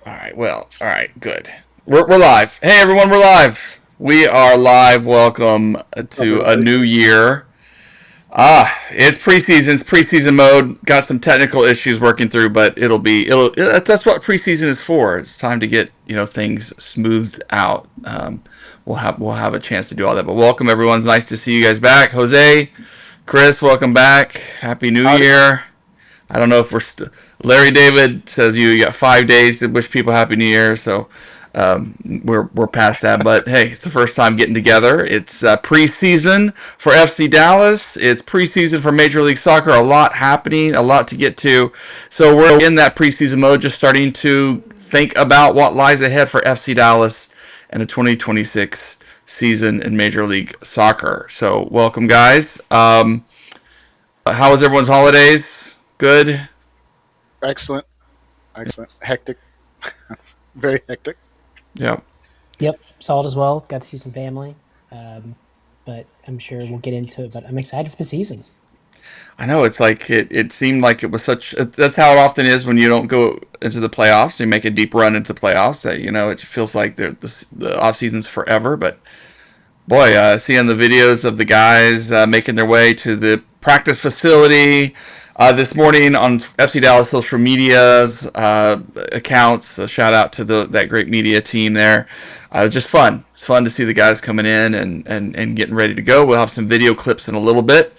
All right. Well. All right. Good. We're live. Hey everyone, we're live. We are live. Welcome Up, to a everybody. new year. It's preseason. It's preseason mode. Got some technical issues working through, but that's what preseason is for. It's time to get things smoothed out. We'll have a chance to do all that. But welcome everyone. It's nice to see you guys back. Jose, Chris, welcome back. Happy New Howdy. Year. I don't know if we're Larry David says you got 5 days to wish people Happy New Year, so we're past that. But hey, it's the first time getting together. It's preseason for FC Dallas. It's preseason for Major League Soccer. A lot happening, a lot to get to. So we're in that preseason mode, just starting to think about what lies ahead for FC Dallas and the 2026 season in Major League Soccer. So welcome, guys. How was everyone's holidays? Good. Excellent. Excellent. Hectic. Very hectic. Yeah. Yep, solid as well. Got to see some family, but I'm sure we'll get into it. But I'm excited for the season. I know it's like it seemed like it was such. That's how it often is when you don't go into the playoffs. You make a deep run into the playoffs. That it feels like the off season's forever. But boy, seeing the videos of the guys making their way to the practice facility this morning on FC Dallas social media's accounts. A shout out to that great media team there. Just fun. It's fun to see the guys coming in and getting ready to go. We'll have some video clips in a little bit.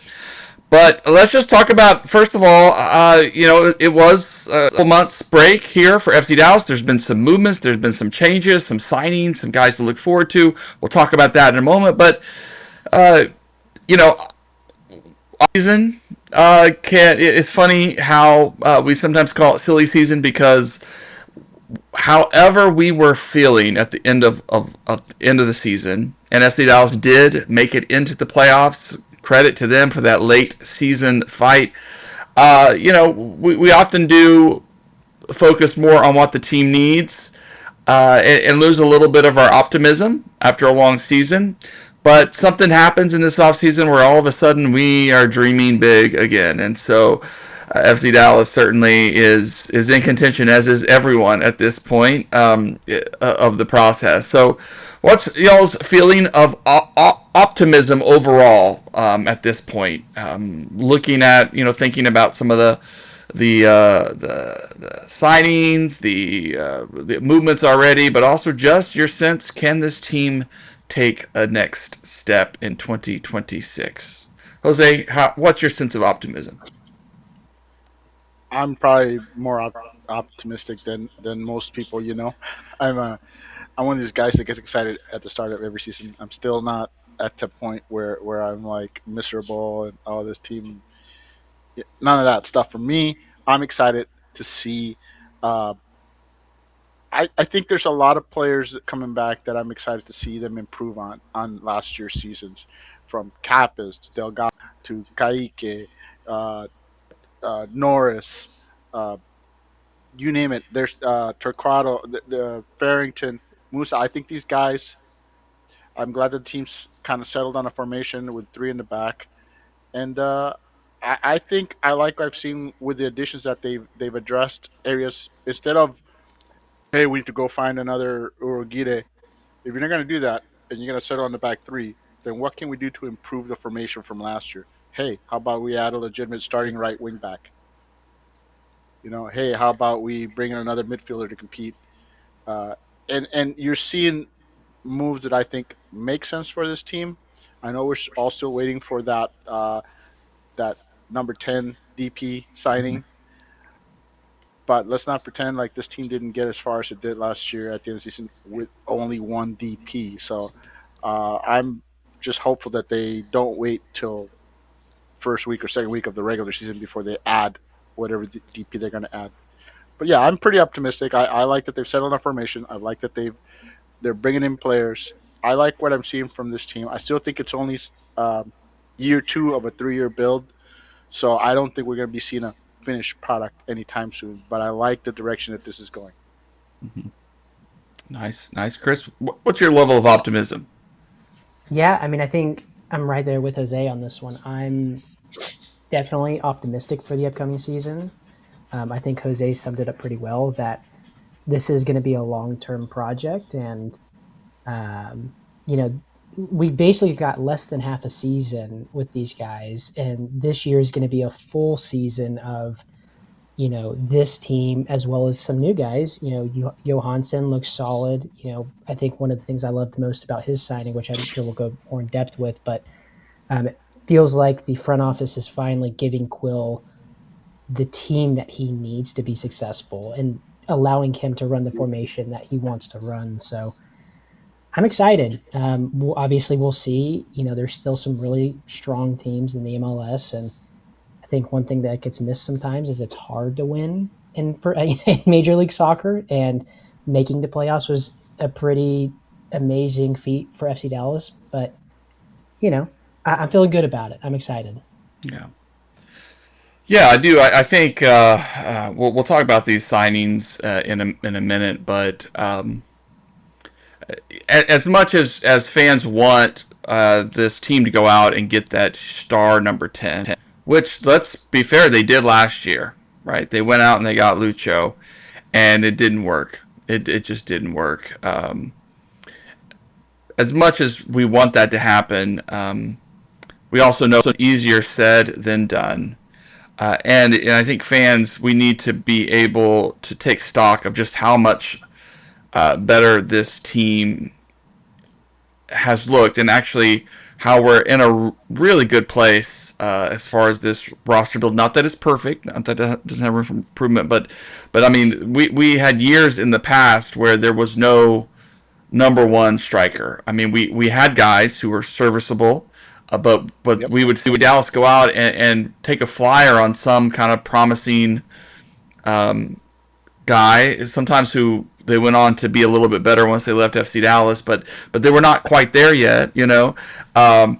But let's just talk about, first of all, it was a couple months break here for FC Dallas. There's been some movements. There's been some changes, some signings, some guys to look forward to. We'll talk about that in a moment. But, uh, you know, season, it's funny how we sometimes call it silly season because however we were feeling at the end of the end of the season, and FC Dallas did make it into the playoffs. Credit to them for that late season fight. We often do focus more on what the team needs and lose a little bit of our optimism after a long season. But something happens in this offseason where all of a sudden we are dreaming big again. And so FC Dallas certainly is in contention, as is everyone at this point of the process. So what's y'all's feeling of optimism overall at this point? Looking at, thinking about some of the signings, the movements already, but also just your sense, can this team take a next step in 2026? Jose, what's your sense of optimism? I'm probably more optimistic than most people. I'm I'm one of these guys that gets excited at the start of every season. I'm still not at the point where I'm like miserable and oh this team. None of that stuff for me. I'm excited to see. Uh, I think there's a lot of players coming back that I'm excited to see them improve on last year's seasons, from Capes to Delgado to Kaique, uh, Norris, uh, you name it. There's Torquato, the Farrington, Musa. I think these guys. I'm glad the team's kind of settled on a formation with three in the back, and I think I like what I've seen with the additions that they've addressed areas instead of hey we need to go find another Urugide. If you're not going to do that and you're going to settle on the back three, then what can we do to improve the formation from last year? Hey, how about we add a legitimate starting right wing back? Hey, how about we bring in another midfielder to compete? Uh, and you're seeing moves that I think make sense for this team. I know we're all still waiting for that number 10 DP signing, but let's not pretend like this team didn't get as far as it did last year at the end of the season with only one DP. So I'm just hopeful that they don't wait till first week or second week of the regular season before they add whatever DP they're going to add. But yeah, I'm pretty optimistic. I like that they've settled on formation. I like that they're bringing in players. I like what I'm seeing from this team. I still think it's only year two of a 3-year build, so I don't think we're going to be seeing a finished product anytime soon. But I like the direction that this is going. Mm-hmm. Nice, Chris. What's your level of optimism? Yeah, I mean, I think I'm right there with Jose on this one. I'm definitely optimistic for the upcoming season. I think Jose summed it up pretty well that this is going to be a long term project, and um, you know, we basically got less than half a season with these guys, and this year is going to be a full season of this team as well as some new guys. Johansson looks solid. I think one of the things I loved most about his signing, which I'm sure we'll go more in depth with, but it feels like the front office is finally giving Quill the team that he needs to be successful and allowing him to run the formation that he wants to run. So I'm excited. Obviously, we'll see. There's still some really strong teams in the MLS, and I think one thing that gets missed sometimes is it's hard to win in Major League Soccer, and making the playoffs was a pretty amazing feat for FC Dallas. But I'm feeling good about it. I'm excited. Yeah. Yeah, I do. I think we'll talk about these signings in a minute, but as much as fans want this team to go out and get that star number 10, which, let's be fair, they did last year, right? They went out and they got Lucho, and it didn't work. It just didn't work. As much as we want that to happen, we also know it's easier said than done. And I think fans, we need to be able to take stock of just how much better this team has looked, and actually how we're in a really good place as far as this roster build. Not that it's perfect, not that it doesn't have room for improvement, but I mean, we had years in the past where there was no number one striker. I mean, we had guys who were serviceable, but Yep. we would see Dallas go out and take a flyer on some kind of promising guy. Sometimes who they went on to be a little bit better once they left FC Dallas, but they were not quite there yet. And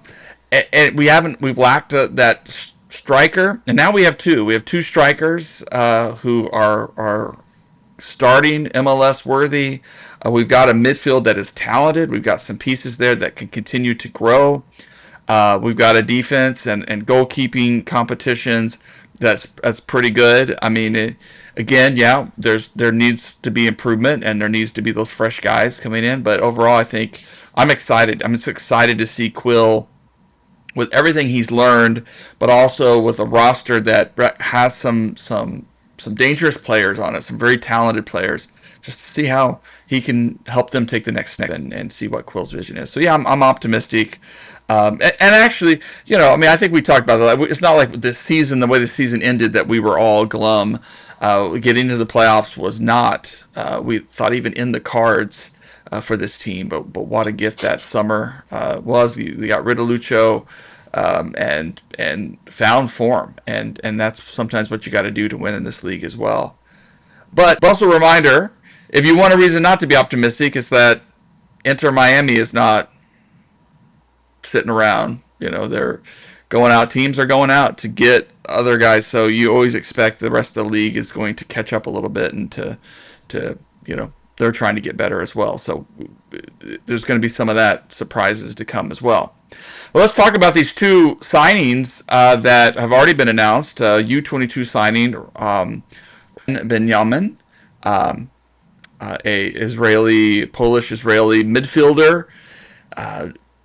we've lacked that striker, and now we have two. We have two strikers who are starting MLS worthy. We've got a midfield that is talented. We've got some pieces there that can continue to grow. We've got a defense and goalkeeping competitions that's pretty good. I mean, again, yeah, there needs to be improvement, and there needs to be those fresh guys coming in. But overall, I think I'm excited. I'm just excited to see Quill with everything he's learned, but also with a roster that has some dangerous players on it, some very talented players. Just to see how he can help them take the next step and see what Quill's vision is. So yeah, I'm optimistic. And actually, I mean, I think we talked about that. It's not like this season, the way the season ended, that we were all glum. Getting to the playoffs was not, we thought, even in the cards for this team. But what a gift that summer was. You got rid of Lucho and found form, and that's sometimes what you got to do to win in this league as well. But also a reminder, if you want a reason not to be optimistic, is that Inter Miami is not sitting around. They're going out. Teams are going out to get other guys. So you always expect the rest of the league is going to catch up a little bit, and to they're trying to get better as well. So there's going to be some of that surprises to come as well. Well, let's talk about these two signings that have already been announced. U22 signing Benjamin, a Polish-Israeli midfielder.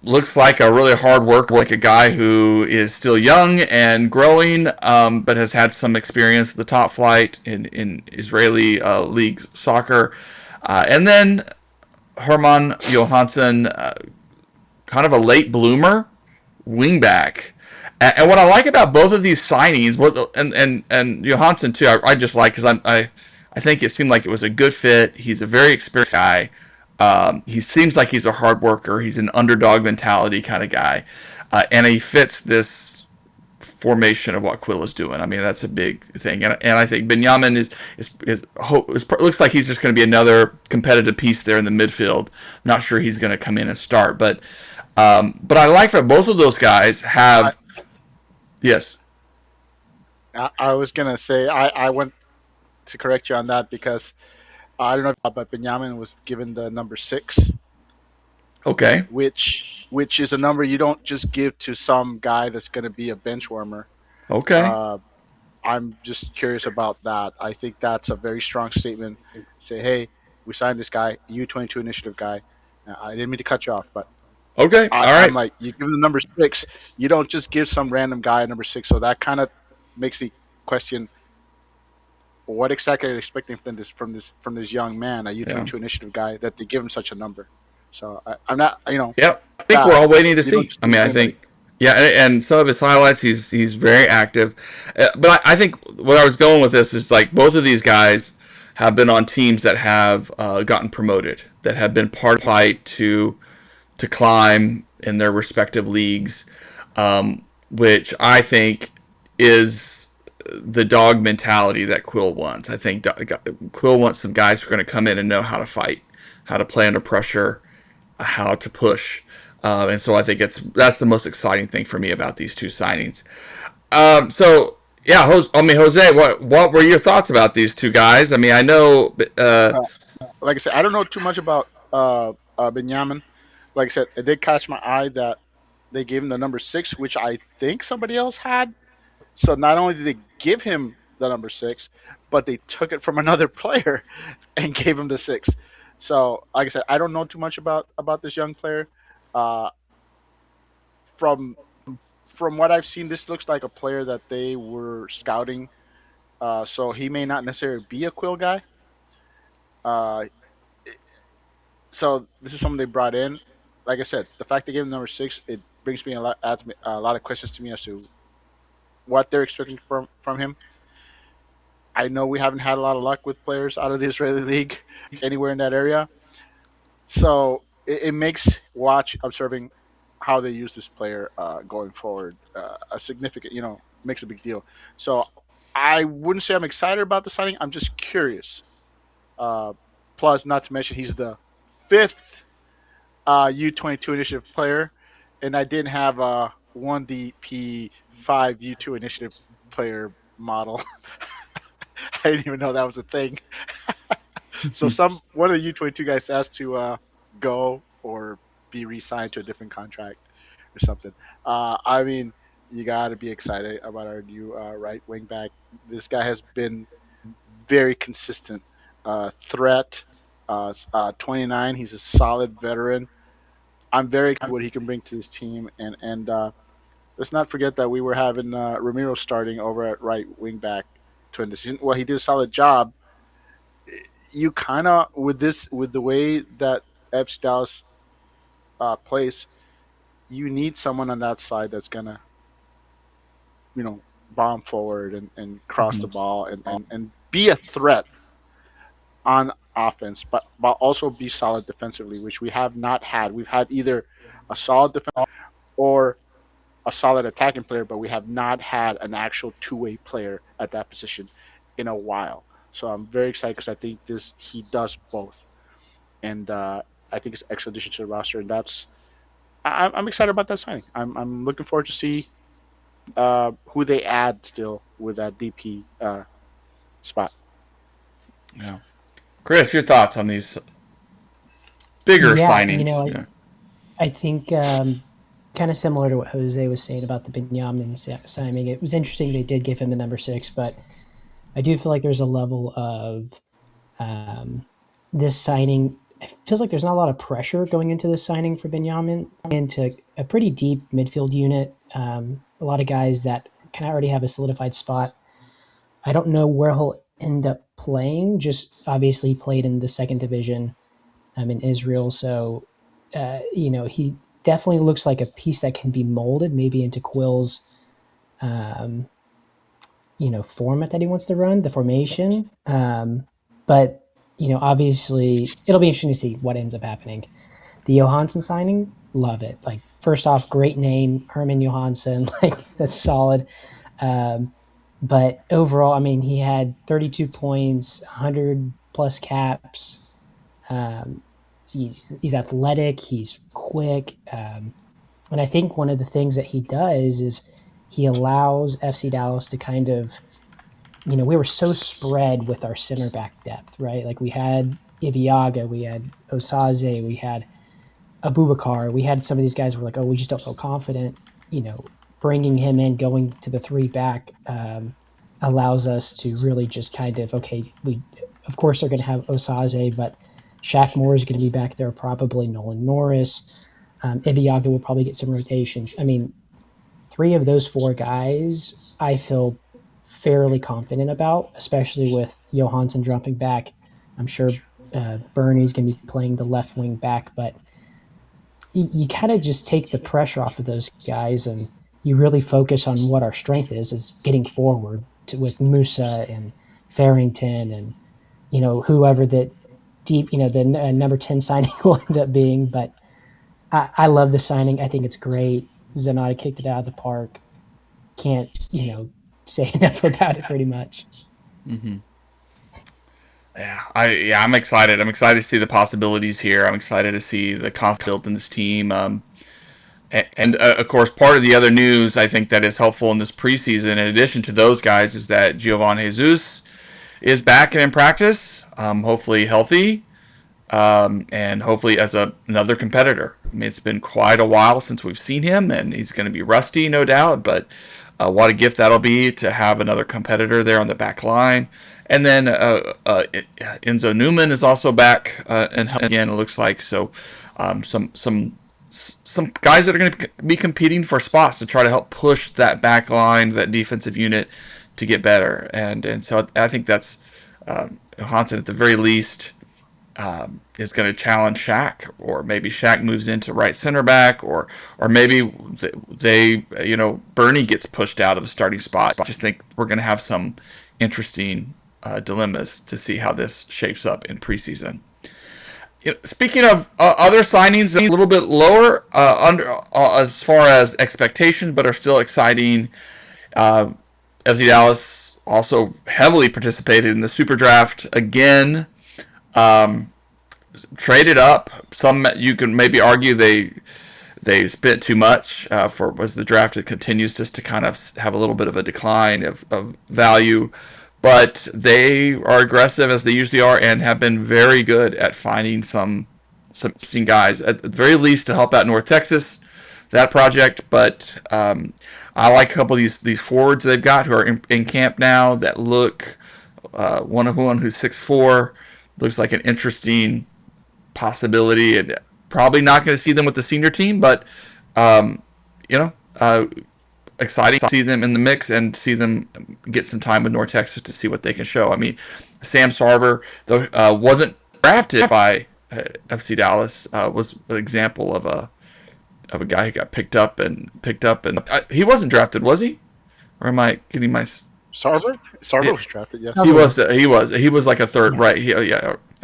Looks like a really hard worker, like a guy who is still young and growing, but has had some experience at the top flight in Israeli league soccer. And then Herman Johansson, kind of a late bloomer, wingback. And what I like about both of these signings, and Johansson too, I just like, because I think it seemed like it was a good fit. He's a very experienced guy. He seems like he's a hard worker. He's an underdog mentality kind of guy, and he fits this formation of what Quill is doing. I mean, that's a big thing, and I think Benjamin looks like he's just going to be another competitive piece there in the midfield. I'm not sure he's going to come in and start, but I like that both of those guys I, have. Yes. I was gonna say I went to correct you on that because I don't know, but Benjamin was given the number 6, Okay. which is a number you don't just give to some guy that's going to be a bench warmer. Okay. Uh, I'm just curious about that. I think that's a very strong statement. Say, hey, we signed this guy, U22 initiative guy. I didn't mean to cut you off, but Okay, all I'm right. like, you give him the number 6. You don't just give some random guy a number 6. So that kind of makes me question what exactly are they expecting from this young man, a Yeah. U22 initiative guy, that they give him such a number. So I'm not, Yep. I think we're that all waiting to you don't see. just I give mean, I anybody. think, yeah, and some of his highlights, he's very active. But I think where I was going with this is like both of these guys have been on teams that have gotten promoted, that have been part of the fight to climb in their respective leagues, which I think is the dog mentality that Quill wants. I think Quill wants some guys who are going to come in and know how to fight, how to play under pressure, how to push. And so I think that's the most exciting thing for me about these two signings. So yeah, Jose, what were your thoughts about these two guys? I mean, I know, Uh, like I said, I don't know too much about Benjamin. Like I said, it did catch my eye that they gave him the number 6, which I think somebody else had. So not only did they give him the number 6, but they took it from another player and gave him the 6. So, like I said, I don't know too much about this young player. Uh, from from what I've seen, this looks like a player that they were scouting. So he may not necessarily be a Quill guy. Uh, so this is someone they brought in. Like I said, the fact they gave him number 6, it brings me adds me a lot of questions to me as to what they're expecting from him. I know we haven't had a lot of luck with players out of the Israeli league anywhere in that area, so it makes watch observing how they use this player going forward a significant, makes a big deal. So I wouldn't say I'm excited about the signing. I'm just curious. Uh, Plus, not to mention, he's the 5th U22 initiative player, and I didn't have a 1DP5 U2 initiative player model. I didn't even know that was a thing. So one of the U22 guys has to go or be re-signed to a different contract or something. I mean, you got to be excited about our new right wing back. This guy has been very consistent threat. 29. He's a solid veteran. I'm very excited what he can bring to this team, and let's not forget that we were having Ramiro starting over at right wing back to end the season. Well, he did a solid job. You kind of with the way that FC Dallas plays, you need someone on that side that's gonna bomb forward and cross the ball and be a threat on offense, but also be solid defensively, which we have not had. We've had either a solid defense or a solid attacking player, but we have not had an actual two-way player at that position in a while. So I'm very excited because I think this he does both, and I think it's an excellent addition to the roster, and I'm excited about that signing. I'm looking forward to see who they add still with that DP spot. Yeah. Chris, your thoughts on these bigger Yeah, signings? Yeah. I think kind of similar to what Jose was saying about the Benjamin signing. It was interesting they did give him the number 6, but I do feel like there's a level of this signing. It feels like there's not a lot of pressure going into this signing for Benjamin, into a pretty deep midfield unit. A lot of guys that kind of already have a solidified spot. I don't know where he'll end up playing. Just obviously he played in the second division in Israel, so he definitely looks like a piece that can be molded maybe into Quill's um, format that he wants to run, the formation. But obviously it'll be interesting to see what ends up happening. The Johansson signing, love it. Like, first off, great name, Herman Johansson. Like, that's solid. But overall, I mean, he had 32 points, 100 plus caps. He's athletic, he's quick. And I think one of the things that he does is he allows FC Dallas to kind of, we were so spread with our center back depth, right? Like, we had Ibiaga, we had Osaze, we had Abubakar, we had some of these guys were like, oh, we just don't feel confident. Bringing him in, going to the 3 back, allows us to really just kind of, okay, we of course are going to have Osaze, but Shaq Moore is going to be back there, probably Nolan Norris. Ibiaga will probably get some rotations. I mean, three of those four guys, I feel fairly confident about, especially with Johansson dropping back. I'm sure Bernie's going to be playing the left wing back, but you kind of just take the pressure off of those guys and you really focus on what our strength is getting forward with Musa and Farrington and whoever that deep the number 10 signing will end up being. But I love the signing. I think it's great. Zanata kicked it out of the park. Can't say enough about it pretty much. Mm-hmm. I'm excited. I'm excited to see the possibilities here. I'm excited to see the confidence built in this team. And of course, part of the other news I think that is helpful in this preseason, in addition to those guys, is that Giovan Jesus is back and in practice, hopefully healthy, and hopefully as another competitor. I mean, it's been quite a while since we've seen him, and he's going to be rusty, no doubt, but what a gift that'll be to have another competitor there on the back line. And then Enzo Newman is also back and again, it looks like. So some guys that are going to be competing for spots to try to help push that back line, that defensive unit, to get better. And so I think that's Hansen at the very least is going to challenge Shaq, or maybe Shaq moves into right center back, or maybe they Bernie gets pushed out of the starting spot. I just think we're going to have some interesting dilemmas to see how this shapes up in preseason. Speaking of other signings, a little bit lower under as far as expectations, but are still exciting. FC Dallas also heavily participated in the Super Draft again. Traded up. Some you can maybe argue they spent too much for was the draft. It continues just to kind of have a little bit of a decline of value, but they are aggressive as they usually are and have been very good at finding some interesting guys at the very least to help out North Texas, that project. But I like a couple of these forwards they've got who are in camp now that look one who's 6'4", looks like an interesting possibility, and probably not going to see them with the senior team, but exciting to see them in the mix and see them get some time with North Texas to see what they can show. I mean, Sam Sarver, though wasn't drafted by FC Dallas, was an example of a guy who got picked up, and he wasn't drafted, was he? Or am I getting my Sarver? Sarver was drafted, yes. He was like a third, right?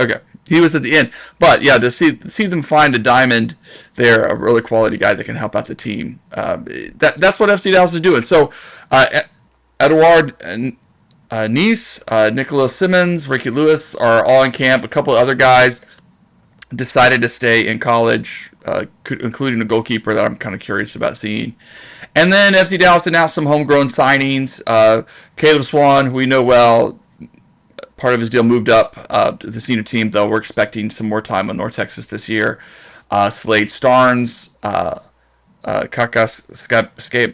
Okay. He was at the end, but yeah, to see them find a diamond there, a really quality guy that can help out the team. That's what FC Dallas is doing. So, Edouard Nice, Nicholas Simmons, Ricky Lewis are all in camp. A couple of other guys decided to stay in college, including a goalkeeper that I'm kind of curious about seeing. And then FC Dallas announced some homegrown signings. Caleb Swan, who we know well, part of his deal moved up to the senior team, though we're expecting some more time on North Texas this year. Slade Starnes, Kaka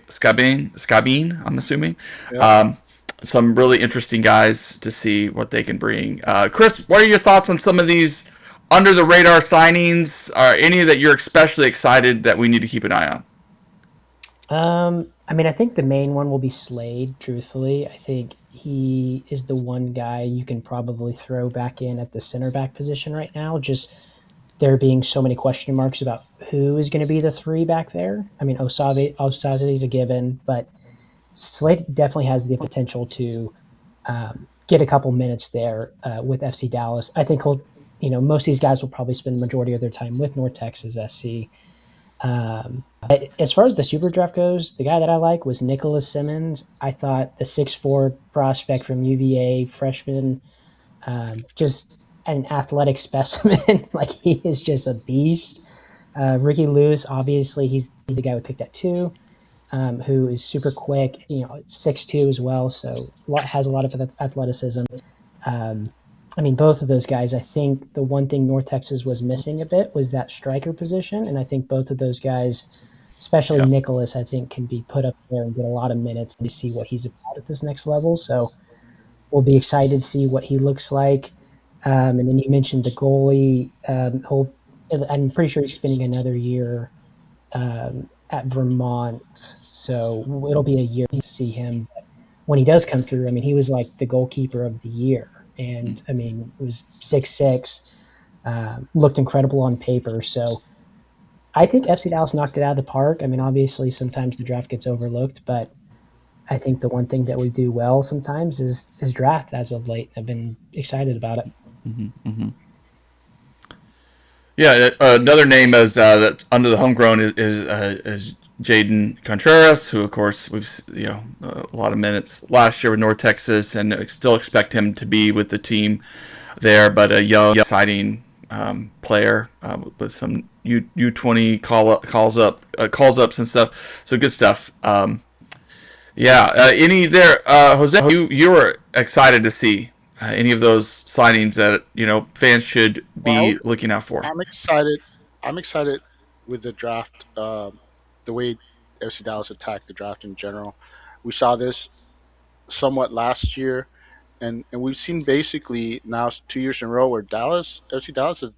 Scabine, I'm assuming. Yeah. Some really interesting guys to see what they can bring. Chris, what are your thoughts on some of these under-the-radar signings? Are any that you're especially excited that we need to keep an eye on? I mean, I think the main one will be Slade, truthfully. I think he is the one guy you can probably throw back in at the center back position right now. Just there being so many question marks about who is going to be the three back there. I mean, Osaze is a given, but Slade definitely has the potential to get a couple minutes there with FC Dallas. I think he'll, most of these guys will probably spend the majority of their time with North Texas SC. As far as the Super Draft goes, the guy that I like was Nicholas Simmons. I thought the 6'4" prospect from UVA, freshman, just an athletic specimen. Like, he is just a beast. Ricky Lewis, obviously, he's the guy we picked at 2, who is super quick, 6'2" as well, so has a lot of athleticism. I mean, both of those guys, I think the one thing North Texas was missing a bit was that striker position, and I think both of those guys, especially Nicholas, I think can be put up there and get a lot of minutes to see what he's about at this next level. So we'll be excited to see what he looks like. And then you mentioned the goalie. I'm pretty sure he's spending another year at Vermont, so it'll be a year to see him. But when he does come through, I mean, he was like the goalkeeper of the year, and I mean, it was 6'6", looked incredible on paper. So I think FC Dallas knocked it out of the park. I mean, obviously, sometimes the draft gets overlooked, but I think the one thing that we do well sometimes is draft as of late. I've been excited about it. Yeah, another name is that's under the homegrown is Jaden Contreras, who of course we've a lot of minutes last year with North Texas, and still expect him to be with the team there. But a young, exciting player with some U20 calls ups and stuff. So good stuff. Yeah, any there, Jose? You were excited to see any of those signings that fans should Well, be looking out for. I'm excited. I'm excited with the draft. The way FC Dallas attacked the draft in general. We saw this somewhat last year, and we've seen basically now 2 years in a row where FC Dallas has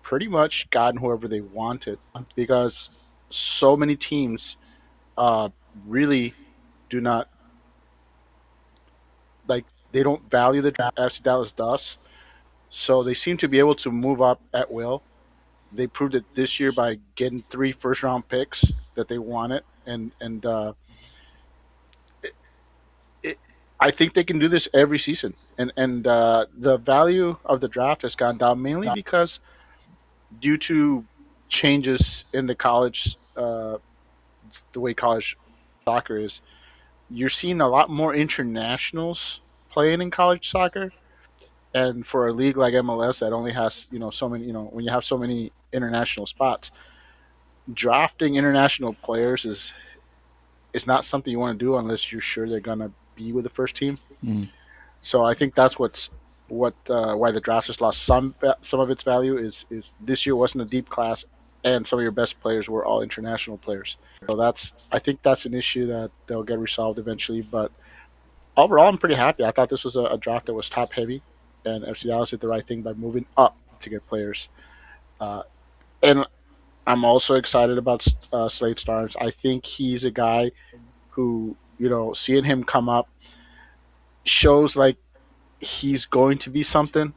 pretty much gotten whoever they wanted because so many teams really do not like they don't value the draft FC Dallas does. So they seem to be able to move up at will. They proved it this year by getting 3 first round picks that they wanted, and it, it, I think they can do this every season. And the value of the draft has gone down mainly because due to changes in the way college soccer is, you're seeing a lot more internationals playing in college soccer. And for a league like MLS that only has so many, when you have so many international spots, drafting international players is not something you want to do unless you're sure they're gonna be with the first team. Mm. So I think that's what why the draft just lost some of its value is this year wasn't a deep class, and some of your best players were all international players. So I think that's an issue that they'll get resolved eventually. But overall, I'm pretty happy. I thought this was a draft that was top heavy, and FC Dallas did the right thing by moving up to get players. Uh, and I'm also excited about Slade Starnes. I think he's a guy who, seeing him come up shows like he's going to be something.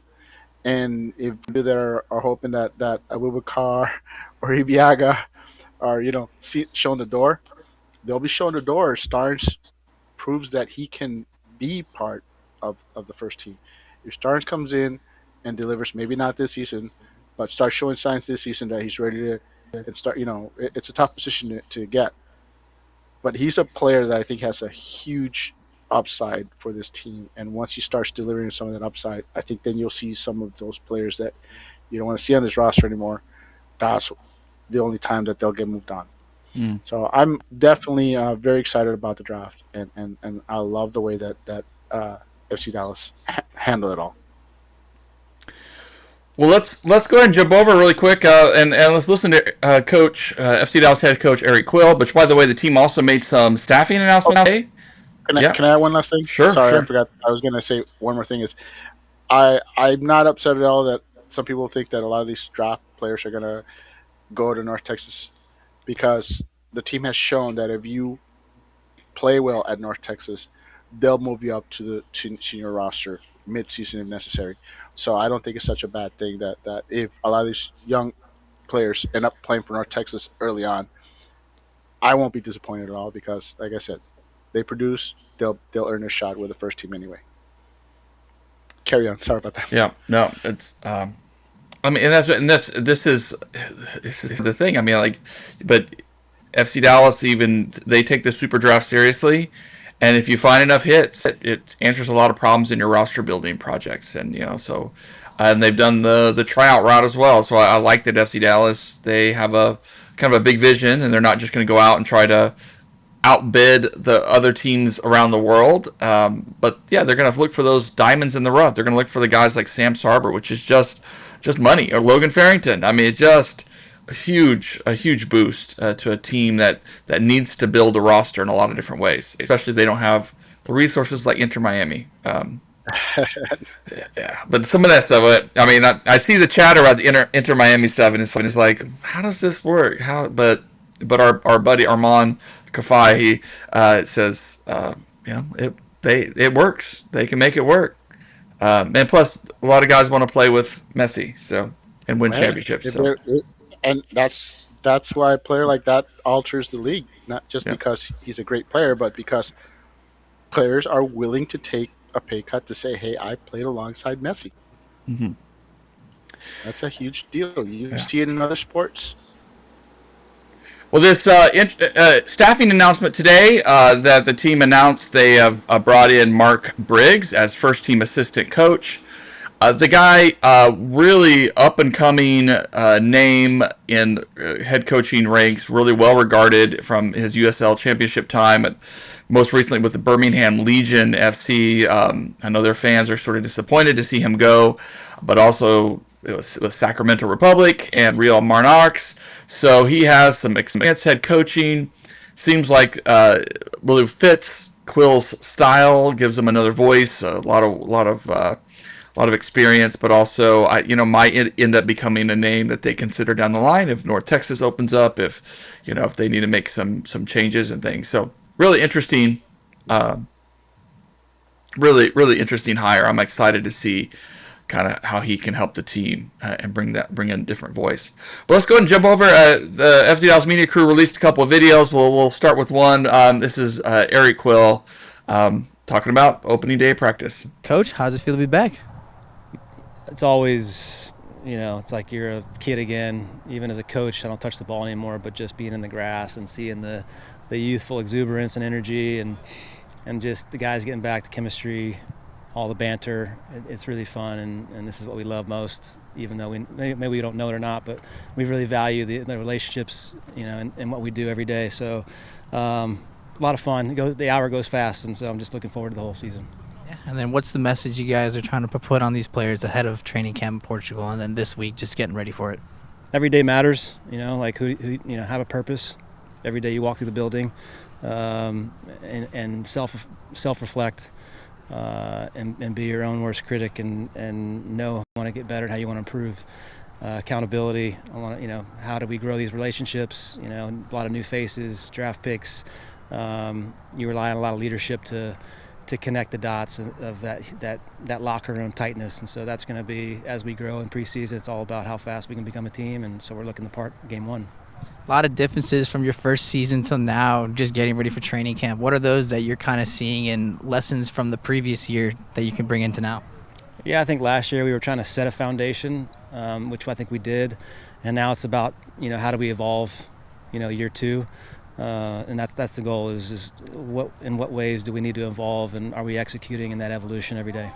And if you there are hoping that Abubakar or Ibiaga are, shown the door, they'll be shown the door. Starnes proves that he can be part of the first team. If Starnes comes in and delivers, maybe not this season, but starts showing signs this season that he's ready to and start, it's a tough position to get. But he's a player that I think has a huge upside for this team. And once he starts delivering some of that upside, I think then you'll see some of those players that you don't want to see on this roster anymore. That's the only time that they'll get moved on. Mm. So I'm definitely very excited about the draft, and I love the way that FC Dallas handled it all. Well, let's go ahead and jump over really quick, and let's listen to Coach FC Dallas head coach Eric Quill. Which, by the way, the team also made some staffing announcements today. Can I add one last thing? Sure, Sorry, sure. I forgot. I was going to say one more thing. I'm not upset at all that some people think that a lot of these draft players are going to go to North Texas, because the team has shown that if you play well at North Texas, they'll move you up to the senior roster mid-season if necessary. So I don't think it's such a bad thing that if a lot of these young players end up playing for North Texas early on, I won't be disappointed at all because, like I said, they produce, they'll earn a shot with the first team anyway. Carry on. Sorry about that. Yeah, no, it's. I mean, this is the thing. I mean, like, but FC Dallas they take the super draft seriously, and if you find enough hits, it answers a lot of problems in your roster building projects, and and they've done the tryout route as well. So I like that FC Dallas, they have a kind of a big vision, and they're not just going to go out and try to outbid the other teams around the world. But yeah, they're going to look for those diamonds in the rough. They're going to look for the guys like Sam Sarver, which is just money, or Logan Farrington. I mean, it's just a huge boost to a team that needs to build a roster in a lot of different ways, especially if they don't have the resources like Inter Miami. Yeah, but some of that stuff. I mean, I see the chatter about the Inter Miami stuff, and it's like, how does this work? How? But our buddy Armand Kafai, he says, it works. They can make it work. And plus, a lot of guys want to play with Messi, so and win Hey, championships. if So and that's why a player like that alters the league, not just yeah, because he's a great player, but because players are willing to take a pay cut to say, "Hey, I played alongside Messi." hmm That's a huge deal. You yeah. see it in other sports. Well, this staffing announcement today that the team announced they have brought in Mark Briggs as first team assistant coach. The guy, really up and coming name in head coaching ranks, really well regarded from his USL championship time, most recently with the Birmingham Legion FC. I know their fans are sort of disappointed to see him go, but also it was with Sacramento Republic and Real Monarchs. So he has some experience head coaching. Seems like really fits Quill's style, gives him another voice, a lot of experience, but also might end up becoming a name that they consider down the line if North Texas opens up, if they need to make some changes and things. So really interesting, uh, really interesting hire. I'm excited to see kind of how he can help the team and bring in a different voice. But let's go ahead and jump over. The FC Dallas media crew released a couple of videos. We'll start with one. This is Eric Quill talking about opening day practice. Coach, how's it feel to be back? It's always, it's like you're a kid again. Even as a coach, I don't touch the ball anymore, but just being in the grass and seeing the youthful exuberance and energy and just the guys getting back, the chemistry, all the banter, it's really fun, and this is what we love most, even though maybe we don't know it or not, but we really value the relationships, and what we do every day. So a lot of fun. The hour goes fast, and so I'm just looking forward to the whole season. And then what's the message you guys are trying to put on these players ahead of training camp in Portugal, and then this week just getting ready for it? Every day matters, like who have a purpose. Every day you walk through the building, and self-reflect, and be your own worst critic, and know how you want to get better, how you want to improve. Accountability. I want how do we grow these relationships? A lot of new faces, draft picks. You rely on a lot of leadership to connect the dots of that locker room tightness, and so that's going to be, as we grow in preseason, it's all about how fast we can become a team, and so we're looking the part game one. A lot of differences from your first season till now, just getting ready for training camp. What are those that you're kind of seeing in lessons from the previous year that you can bring into now? Yeah, I think last year we were trying to set a foundation, which I think we did, and now it's about how do we evolve, year two. And that's the goal is in what ways do we need to evolve, and are we executing in that evolution every day?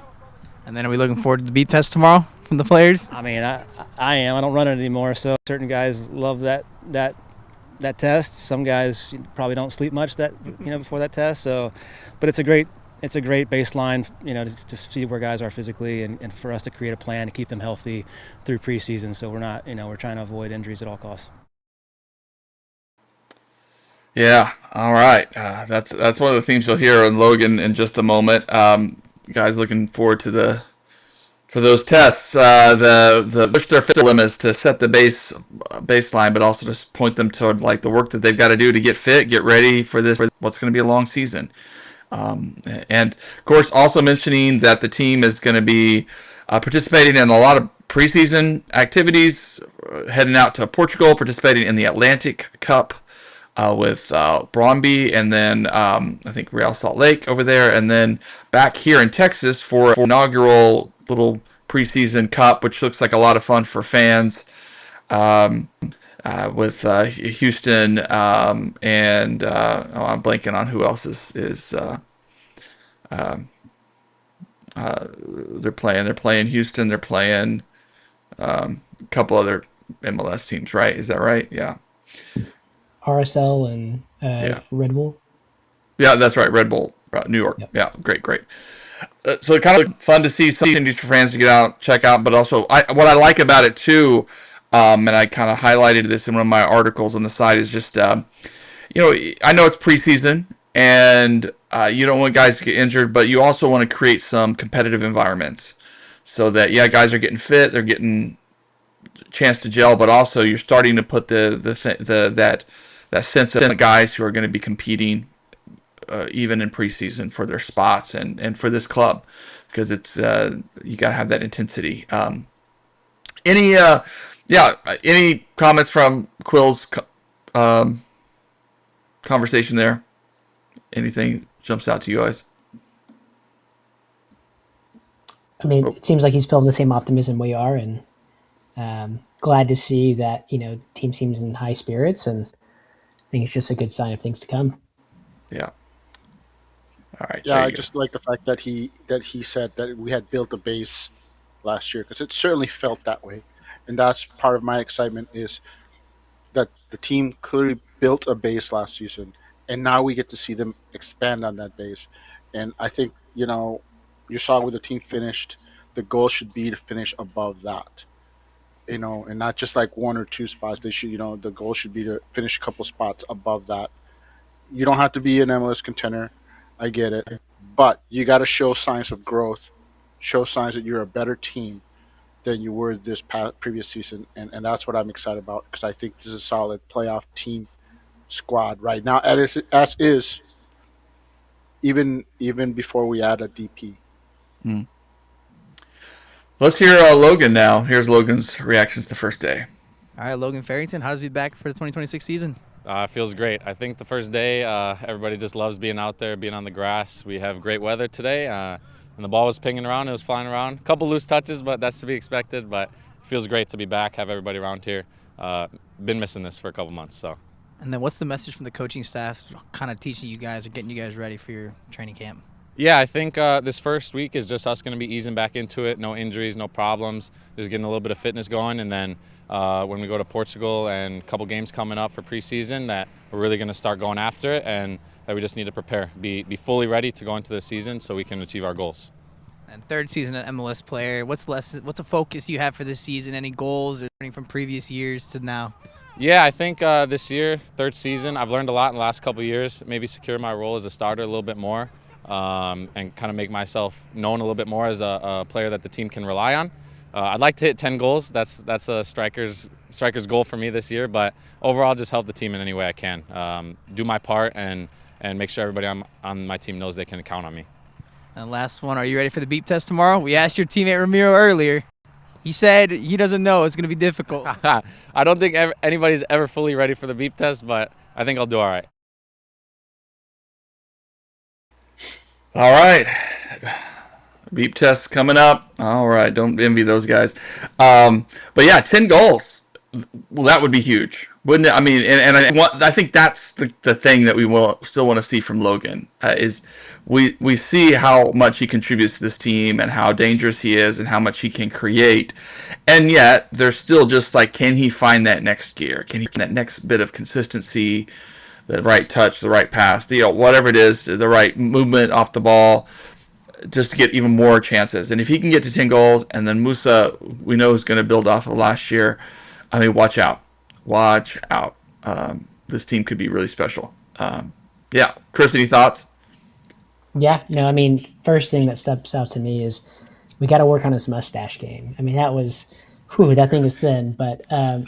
And then are we looking forward to the beat test tomorrow from the players? I mean, I am. I don't run it anymore, so certain guys love that test. Some guys probably don't sleep much before that test. So, but it's a great baseline, to see where guys are physically, and for us to create a plan to keep them healthy through preseason. So we're not, we're trying to avoid injuries at all costs. Yeah, all right. That's one of the themes you'll hear on Logan in just a moment. Guys, looking forward to for those tests. The push their fit limits to set the baseline, but also to point them toward like the work that they've got to do to get fit, get ready for what's going to be a long season. And of course, also mentioning that the team is going to be participating in a lot of preseason activities, heading out to Portugal, participating in the Atlantic Cup. With Bromby, and then I think Real Salt Lake over there, and then back here in Texas for an inaugural little preseason cup, which looks like a lot of fun for fans, with Houston, and I'm blanking on who else is they're playing. They're playing Houston. They're playing a couple other MLS teams, right? Is that right? Yeah. RSL and Yeah. Red Bull. Yeah, that's right. Red Bull, New York. Yep. Yeah, great. So it kind of fun to see some opportunities for fans to get out, check out, but also what I like about it too, and I kind of highlighted this in one of my articles on the site, is just, I know it's preseason, and you don't want guys to get injured, but you also want to create some competitive environments so that guys are getting fit, they're getting a chance to gel, but also you're starting to put that sense of guys who are going to be competing even in preseason for their spots and for this club, because it's you got to have that intensity. Any any comments from Quill's conversation there? Anything jumps out to you guys? I mean, it seems like he's feeling the same optimism we are, and glad to see that team seems in high spirits, and I think it's just a good sign of things to come. Yeah. All right. Yeah, There I you go. just like the fact that he said that we had built a base last year, because it certainly felt that way, and that's part of my excitement is that the team clearly built a base last season, and now we get to see them expand on that base. And I think you saw where the team finished. The goal should be to finish above that, and not just like one or two spots. They should, the goal should be to finish a couple spots above that. You don't have to be an MLS contender. I get it. But you got to show signs of growth, show signs that you're a better team than you were this previous season. And that's what I'm excited about, because I think this is a solid playoff team squad right now, as is, even before we add a DP. Hmm. Let's hear Logan now. Here's Logan's reactions the first day. All right, Logan Farrington, how does he be back for the 2026 season? Feels great. I think the first day, everybody just loves being out there, being on the grass. We have great weather today, and the ball was pinging around. It was flying around. A couple loose touches, but that's to be expected. But it feels great to be back, have everybody around here. Been missing this for a couple months. So. And then what's the message from the coaching staff kind of teaching you guys or getting you guys ready for your training camp? Yeah, I think this first week is just us going to be easing back into it. No injuries, no problems. Just getting a little bit of fitness going. And then when we go to Portugal and a couple games coming up for preseason, that we're really going to start going after it, and that we just need to prepare, be fully ready to go into the season so we can achieve our goals. And third season at MLS player, what's a focus you have for this season? Any goals or learning from previous years to now? Yeah, I think this year, third season, I've learned a lot in the last couple of years. Maybe secure my role as a starter a little bit more. And kind of make myself known a little bit more as a player that the team can rely on. I'd like to hit 10 goals. That's a striker's goal for me this year. But overall, just help the team in any way I can. Do my part and make sure everybody on my team knows they can count on me. And last one, are you ready for the beep test tomorrow? We asked your teammate Ramiro earlier. He said he doesn't know. It's going to be difficult. I don't think anybody's ever fully ready for the beep test, but I think I'll do all right. All right. Beep test coming up. All right. Don't envy those guys. But yeah, 10 goals. Well, that would be huge, wouldn't it? I mean, and I think that's the thing that we still want to see from Logan, is we see how much he contributes to this team and how dangerous he is and how much he can create. And yet there's still just like, can he find that next gear? Can he find that next bit of consistency? The right touch, the right pass, whatever it is, the right movement off the ball, just to get even more chances. And if he can get to 10 goals, and then Musa, we know, is going to build off of last year. I mean, watch out. Watch out. This team could be really special. Yeah. Chris, any thoughts? Yeah, no, I mean, first thing that steps out to me is we got to work on his mustache game. I mean, that thing is thin, but no,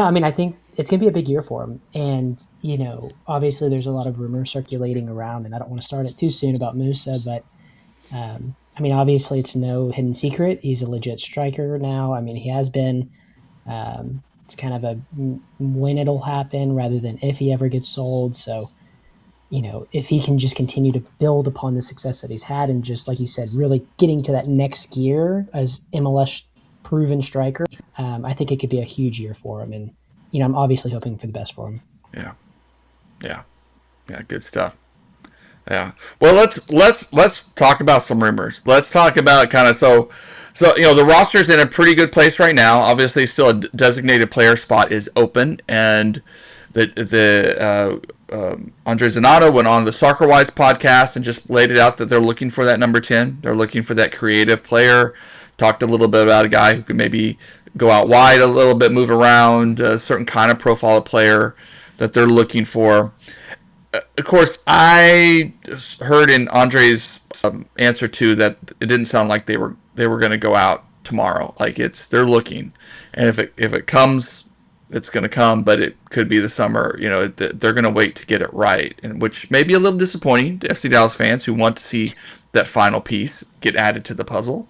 I mean, I think it's going to be a big year for him. And, obviously there's a lot of rumors circulating around, and I don't want to start it too soon about Musa, but I mean, obviously it's no hidden secret. He's a legit striker now. I mean, he has been. It's kind of a when it'll happen rather than if he ever gets sold. So, if he can just continue to build upon the success that he's had and just, like you said, really getting to that next gear as MLS proven striker, I think it could be a huge year for him. And, I'm obviously hoping for the best for him. Yeah. Good stuff. Yeah. Well, let's talk about some rumors. Let's talk about kind of so the roster's in a pretty good place right now. Obviously, still a designated player spot is open, and the Andre Zanato went on the SoccerWise podcast and just laid it out that they're looking for that number 10. They're looking for that creative player. Talked a little bit about a guy who could maybe go out wide a little bit, move around, a certain kind of profile of player that they're looking for. of course, I heard in Andre's answer too that it didn't sound like they were going to go out tomorrow. Like they're looking, and if it comes, it's going to come, but it could be the summer. They're going to wait to get it right, and which may be a little disappointing to FC Dallas fans who want to see that final piece get added to the puzzle.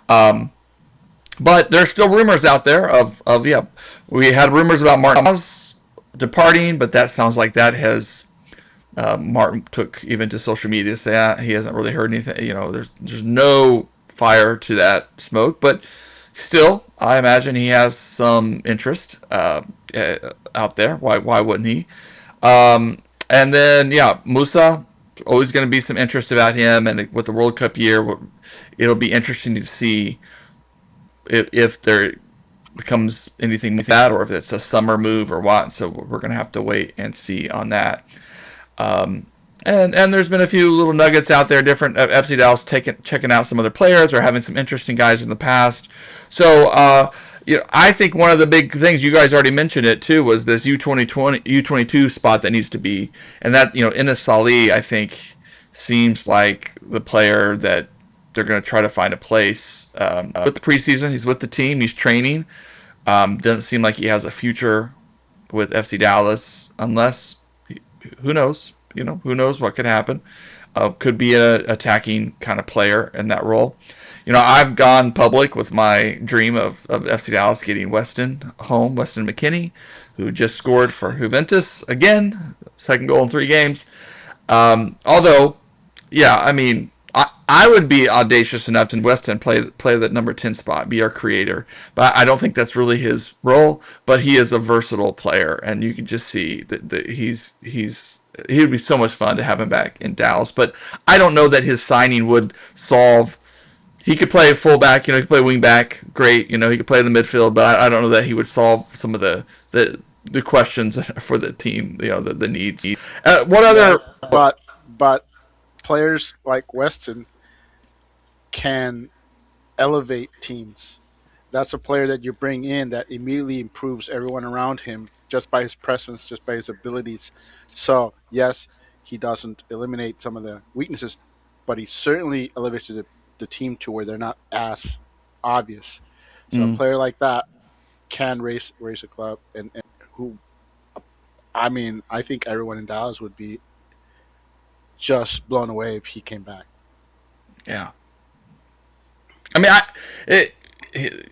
But there's still rumors out there of yeah, we had rumors about Martin departing, but that sounds like that has Martin took even to social media to say he hasn't really heard anything. There's no fire to that smoke, but still, I imagine he has some interest out there. Why wouldn't he? And then yeah, Musa, always going to be some interest about him, and with the World Cup year, it'll be interesting to see if there becomes anything with that, or if it's a summer move or what. So we're going to have to wait and see on that. And there's been a few little nuggets out there, different FC Dallas checking out some other players or having some interesting guys in the past. So I think one of the big things, you guys already mentioned it too, was this U22 spot that needs to be, and that Enes Salih, I think, seems like the player that they're going to try to find a place with the preseason. He's with the team. He's training. Doesn't seem like he has a future with FC Dallas, unless, who knows? Who knows what could happen? Could be an attacking kind of player in that role. I've gone public with my dream of FC Dallas getting Weston McKennie, who just scored for Juventus again, second goal in 3 games. Although, yeah, I mean, I would be audacious enough to Weston play that number 10 spot, be our creator. But I don't think that's really his role. But he is a versatile player, and you can just see that he would be so much fun to have him back in Dallas. But I don't know that his signing would solve. He could play fullback, he could play wing back, great. He could play in the midfield, but I don't know that he would solve some of the questions for the team. The needs. What Yeah, other? but players like Weston can elevate teams. That's a player that you bring in that immediately improves everyone around him just by his presence, just by his abilities. So, yes, he doesn't eliminate some of the weaknesses, but he certainly elevates the team to where they're not as obvious. So, a Mm, player like that can raise a club, and who, I mean, I think everyone in Dallas would be just blown away if he came back. yeah. I mean, it,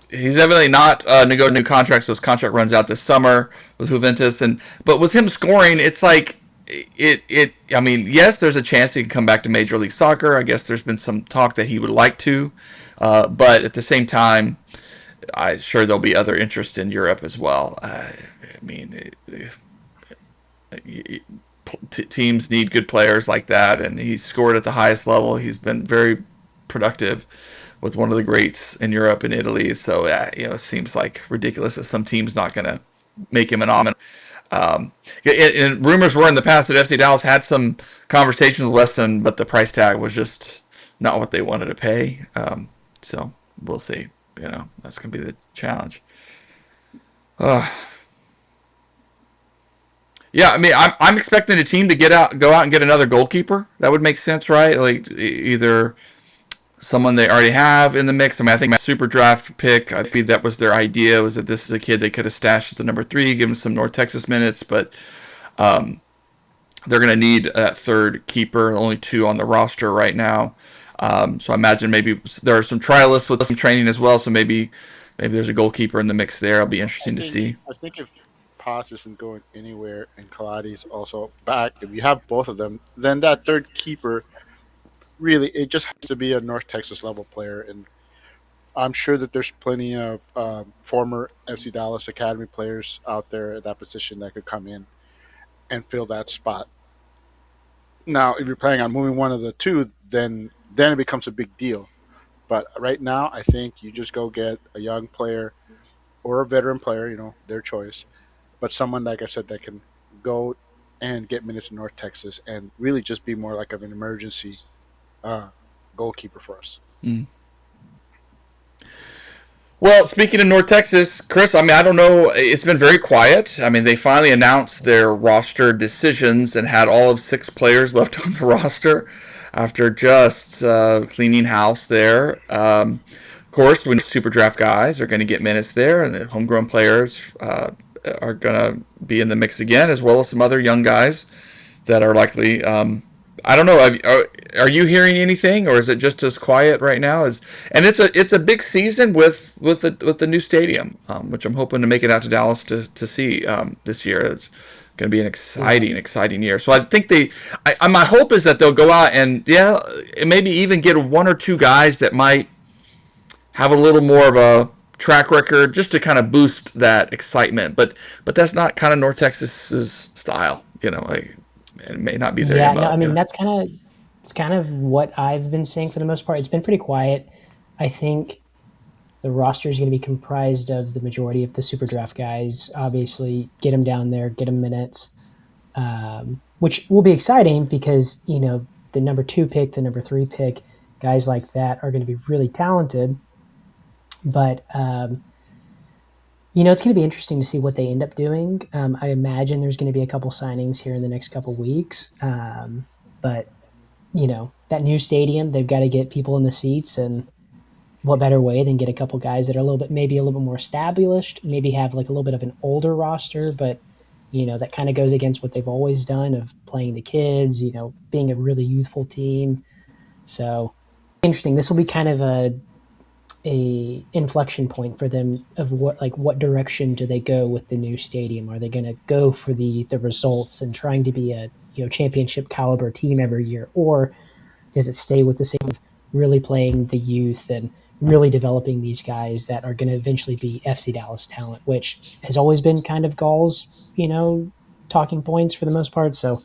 he's evidently not negotiating new contracts. So his contract runs out this summer with Juventus, but with him scoring, it's like it. I mean, yes, there's a chance he can come back to Major League Soccer. I guess there's been some talk that he would like to, but at the same time, I'm sure there'll be other interest in Europe as well. I mean, teams need good players like that, and he's scored at the highest level. He's been very productive with one of the greats in Europe and Italy. So it seems like ridiculous that some team's not going to make him an option. And rumors were in the past that FC Dallas had some conversations with Weston, but the price tag was just not what they wanted to pay. So we'll see. That's going to be the challenge. Yeah, I mean, I'm expecting a team to go out and get another goalkeeper. That would make sense, right? Like either someone they already have in the mix. I mean, I think my super draft pick, I think that was their idea, was that this is a kid they could have stashed at the number 3, give him some North Texas minutes, but they're going to need that third keeper. Only 2 on the roster right now. So I imagine maybe there are some trialists with some training as well. So maybe there's a goalkeeper in the mix there. It'll be I interesting to think see. I think if Paz isn't going anywhere and Kaladi's also back, if you have both of them, then that third keeper really it just has to be a North Texas level player, and I'm sure that there's plenty of former FC Dallas Academy players out there at that position that could come in and fill that spot. Now, if you're planning on moving one of the two, then it becomes a big deal. But right now, I think you just go get a young player or a veteran player, their choice, but someone like I said that can go and get minutes in North Texas and really just be more like of an emergency uh, goalkeeper for us. Mm. Well, speaking of North Texas, Chris, I mean, I don't know. It's been very quiet. I mean, they finally announced their roster decisions and had all of 6 players left on the roster after just cleaning house there. Of course, when super draft guys are going to get minutes there, and the homegrown players are going to be in the mix again, as well as some other young guys that are likely. I don't know. Are you hearing anything, or is it just as quiet right now? And it's a big season with the new stadium, which I'm hoping to make it out to Dallas to see this year. It's going to be an Yeah. exciting year. So I think my hope is that they'll go out and maybe even get 1 or 2 guys that might have a little more of a track record just to kind of boost that excitement. But that's not kind of North Texas's style. It may not be their Yeah, no, MO. I mean that's kind of what I've been seeing for the most part. It's been pretty quiet. I think the roster is going to be comprised of the majority of the super draft guys. Obviously, get them down there, get them minutes, which will be exciting because the number 2 pick, the number 3 pick, guys like that are going to be really talented. But it's going to be interesting to see what they end up doing. I imagine there's going to be a couple signings here in the next couple weeks. But that new stadium, they've got to get people in the seats, and what better way than get a couple guys that are maybe a little bit more established, maybe have like a little bit of an older roster, but that kind of goes against what they've always done of playing the kids, being a really youthful team. So interesting. This will be kind of a inflection point for them of what direction do they go with the new stadium? Are they going to go for the results and trying to be a championship caliber team every year, or does it stay with the same of really playing the youth and really developing these guys that are going to eventually be FC Dallas talent, which has always been kind of Gall's talking points for the most part. So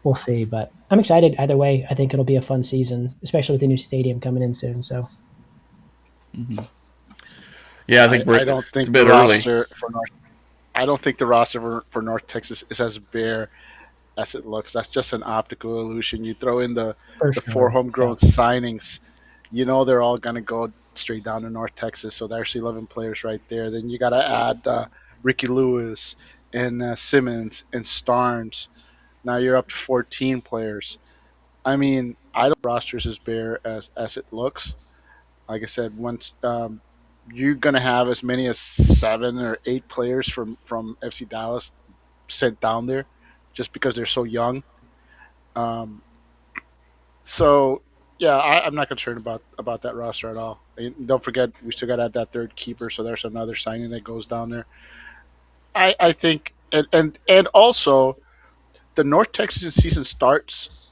we'll see, but I'm excited either way. I think it'll be a fun season, especially with the new stadium coming in soon. So Yeah, I I, think I don't it's a think the bit early. roster for North. I don't think the roster for North Texas is as bare as it looks. That's just an optical illusion. You throw in for the 4 sure, yeah. homegrown signings, they're all gonna go straight down to North Texas. So there's 11 players right there. Then you got to add Ricky Lewis and Simmons and Starnes. Now you're up to 14 players. I mean, I don't think the roster is as bare as it looks. Like I said, once you're gonna have as many as 7 or 8 players from FC Dallas sent down there, just because they're so young. Um, so yeah, I'm not concerned about that roster at all. And don't forget, we still got to add that third keeper, so there's another signing that goes down there. I think, and also the North Texas season starts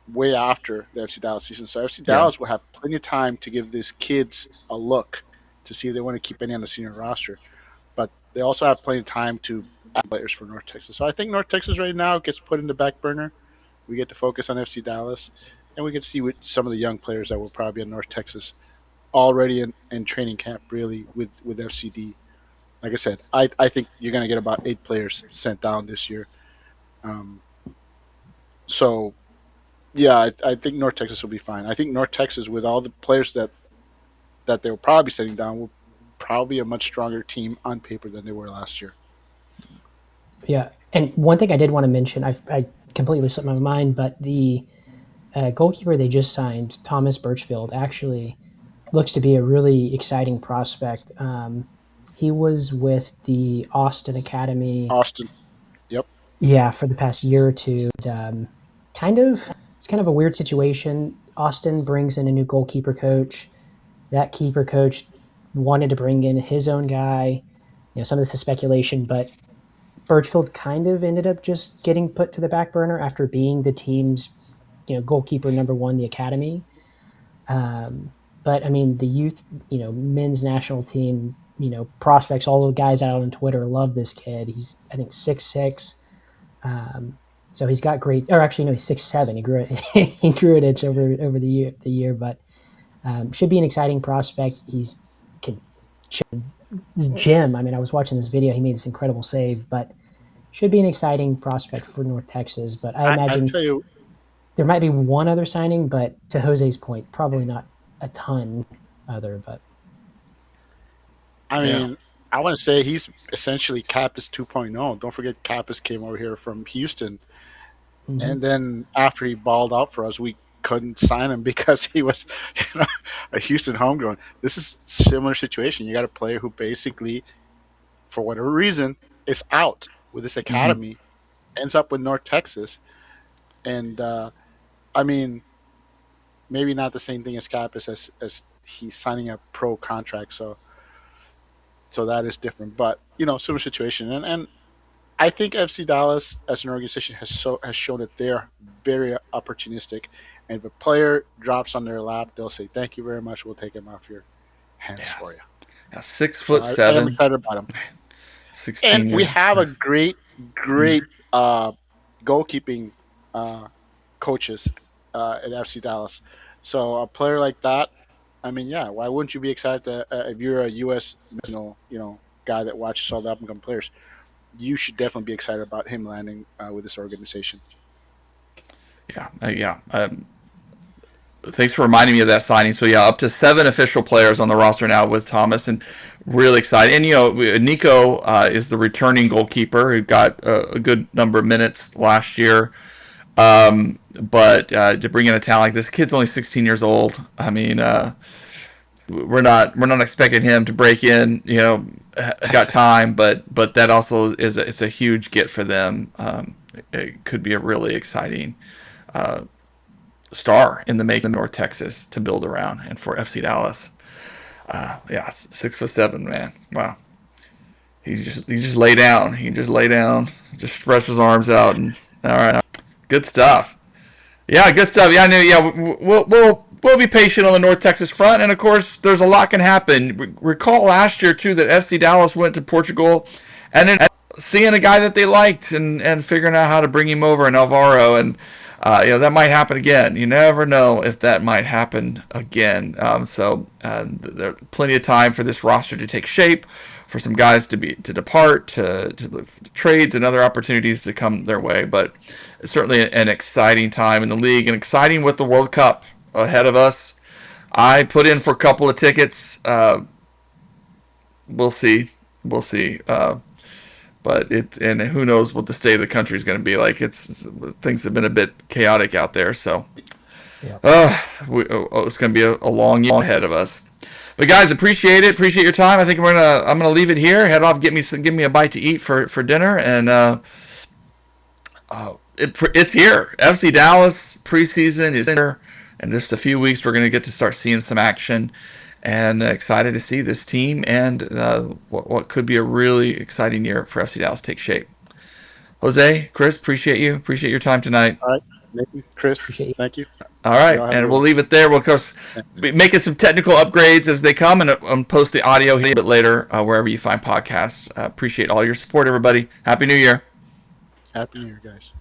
way after the FC Dallas season, so FC Yeah. Dallas will have plenty of time to give these kids a look to see if they want to keep any on the senior roster. But they also have plenty of time to add players for North Texas. So I think North Texas right now gets put in the back burner. We get to focus on FC Dallas, and we get to see what some of the young players that will probably be in North Texas already in training camp, really, with FCD. Like I said, I think you're going to get about 8 players sent down this year. Um, so, yeah, I think North Texas will be fine. I think North Texas, with all the players that they'll probably be sending down, will probably be a much stronger team on paper than they were last year. Yeah, and one thing I did want to mention, I completely slipped my mind, but the goalkeeper they just signed, Thomas Birchfield, actually looks to be a really exciting prospect. He was with the Austin Academy, Austin, yep. yeah, for the past year or two. And, it's kind of a weird situation. Austin brings in a new goalkeeper coach. That keeper coach wanted to bring in his own guy. Some of this is speculation, but Birchfield kind of ended up just getting put to the back burner after being the team's goalkeeper number 1, the academy. But I mean, the youth, men's national team, prospects, all the guys out on Twitter love this kid. He's, I think, 6'6". So he's got great, or actually no, he's 6'7". He grew an inch over the year, but should be an exciting prospect. Jim. I mean, I was watching this video. He made this incredible save, but should be an exciting prospect for North Texas. But I I imagine tell you, there might be one other signing, but to Jose's point, probably not a ton other. But I Yeah. mean, I want to say he's essentially Kappas 2.0. Don't forget, Kappas came over here from Houston, Mm-hmm. and then after he balled out for us, we couldn't sign him because he was, a Houston homegrown. This is a similar situation. You got a player who basically, for whatever reason, is out with this Mm-hmm. academy, ends up with North Texas, and I mean, maybe not the same thing as Kappas as he's signing a pro contract, so that is different. But similar situation, and I think FC Dallas as an organization has shown that they're very opportunistic, and if a player drops on their lap, they'll say, "Thank you very much. We'll take him off your hands Yeah. for you." Yeah, six So foot I am seven, excited about him, and 16 we years. have a great goalkeeping uh, coaches at FC Dallas. So a player like that, I mean, yeah, why wouldn't you be excited if you're a U.S. national, guy that watches all the up and coming players? You should definitely be excited about him landing with this organization. Yeah, yeah. Thanks for reminding me of that signing. So yeah, up to 7 official players on the roster now with Thomas, and really excited. And Nico is the returning goalkeeper who got a good number of minutes last year. But to bring in a talent like this, kid's only 16 years old. I mean, we're not expecting him to break in. Got time, but that also it's a huge get for them. It could be a really exciting star in the making of North Texas to build around, and for FC Dallas. Yeah, 6'7", man. Wow. He just lay down. He just lay down. Just stretch his arms out, and all right, good stuff. Yeah, good stuff. Yeah, I knew. Yeah, we'll be patient on the North Texas front, and of course, there's a lot can happen. Recall last year too that FC Dallas went to Portugal, and then seeing a guy that they liked and figuring out how to bring him over in Alvaro, and that might happen again. You never know if that might happen again. So there's plenty of time for this roster to take shape, for some guys to depart, to trades and other opportunities to come their way. But it's certainly an exciting time in the league, and exciting with the World Cup ahead of us. I put in for a couple of tickets. We'll see. We'll see. But and who knows what the state of the country is going to be like. Things have been a bit chaotic out there, so Yep. it's going to be a long year ahead of us. But guys, appreciate it. Appreciate your time. I think I'm gonna leave it here. Head off, give me a bite to eat for dinner, and it's here. FC Dallas preseason is here. In just a few weeks, we're going to get to start seeing some action, and excited to see this team and what could be a really exciting year for FC Dallas take shape. Jose, Chris, appreciate you. Appreciate your time tonight. All right, Nathan, Chris, Appreciate you. thank you. All right, Y'all have a and good we'll one. leave it there. We'll, of course, be making some technical upgrades as they come, and post the audio here a bit later wherever you find podcasts. Appreciate all your support, everybody. Happy New Year. Happy New Year, guys.